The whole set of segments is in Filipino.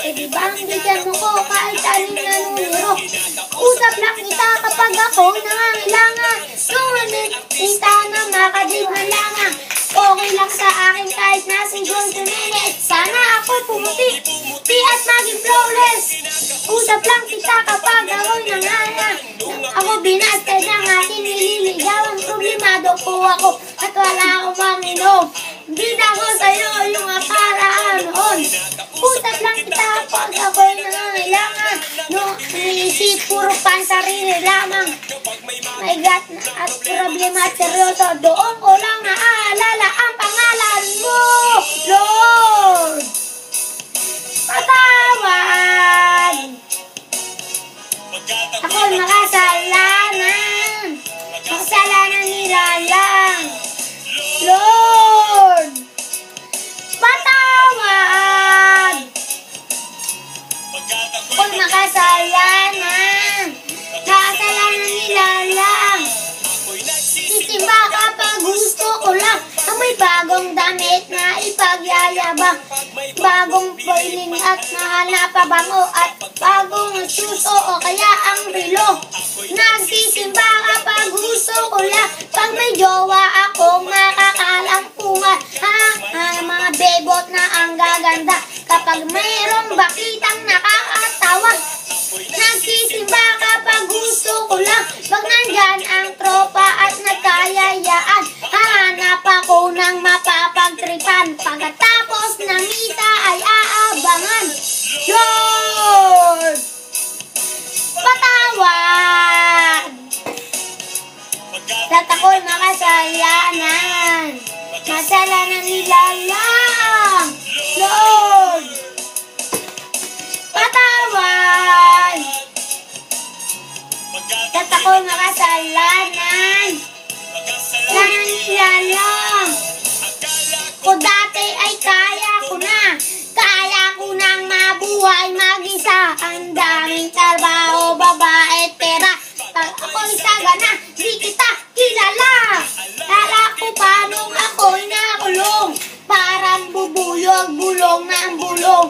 Pwede bang bigyan mo ko kahit alin na numero? Usap lang kita kapag ako nangangailangan. Ngunit kita na makadibhalangan. Okay lang sa akin kahit nasa 20 minutes. Sana ako'y pumuti at maging flawless. Usap lang kita kapag ako'y nangangailangan. Ako binasted ng aking nililigawan. Problemado po ako at wala akong manginom. Bida ko sa'yo yung akaraan noon. Usap lang kita kapag ako'y nangangailangan. No, iniisip puro pansarili lamang. My God, at problema at seryoso. Doon ko lang naaalala ang pangalan mo, Lord. Patawad. Ako'y makasalanan. Makasalanan nila lang. Lord, patawad. Ako'y makasalanan. Makasalanan nila lang. Sisimba kapag gusto ko lang. Ang may bagong damit na ipagyayabang. Bagong boiling at mahal na pabango. At bagong shoes o kaya ang relo. Nagsisimba kapag gusto ko lang. Pag may jowa akong makakalampungan. Mga bebot na ang gaganda. Kapag mayroong bakitang nakakatawa. Nagsisimba kapag gusto ko lang. Pag nandyan ang tropa at nagkayayaan. Hahanap ako ng mapapagtripan. Pagkatapos ng misa ay aabangan. Lord, patawad. At ako'y makasalanan. Masalanan nila lang. Lord, patawad. At ako'y makasalanan. Masalanan nila lang. Kung dati ay kaya ko na. Kaya ko nang mabuhay mag-isa. Ang daming trabaho, babae, pera. Pag ako'y sagana, di kita kilala. Kala ko paanong ako'y nakulong. Parang bubuyog, bulong na ang bulong.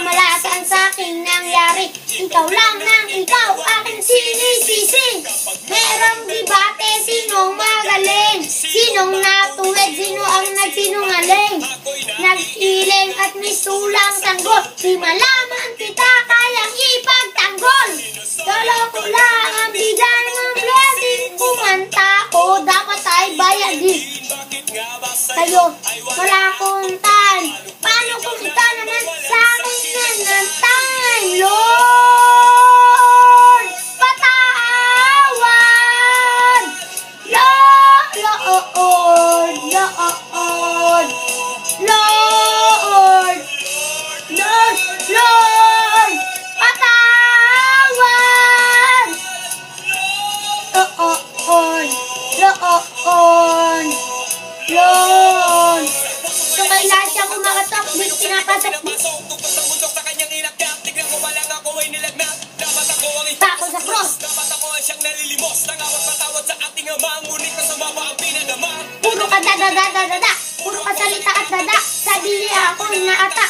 Malasan sa aking nangyari. Ikaw lang nang ikaw aking sinisisi. Merong debate, sinong magaling? Sinong natuwid, sino ang nagsinungaling? Nag-iling at may sulang sanggol. Di malaman kita kayang ipagtanggol. Dala ko lang ang bigay ng blessing. Kumanta ko, dapat ay bayagin. Kayo, wala akong time. Paano kung ikaw naman sa akin ng time? Lord, patawad. Lord, Lord, Lord, Lord, Lord, Lord, patawad. Lord, Lord, Lord. So kay lahat siya kumakatok, di pinapatok. Tako sa cross. Puro ka dada. Puro ka salita at dada. Sabi niya ako inaata.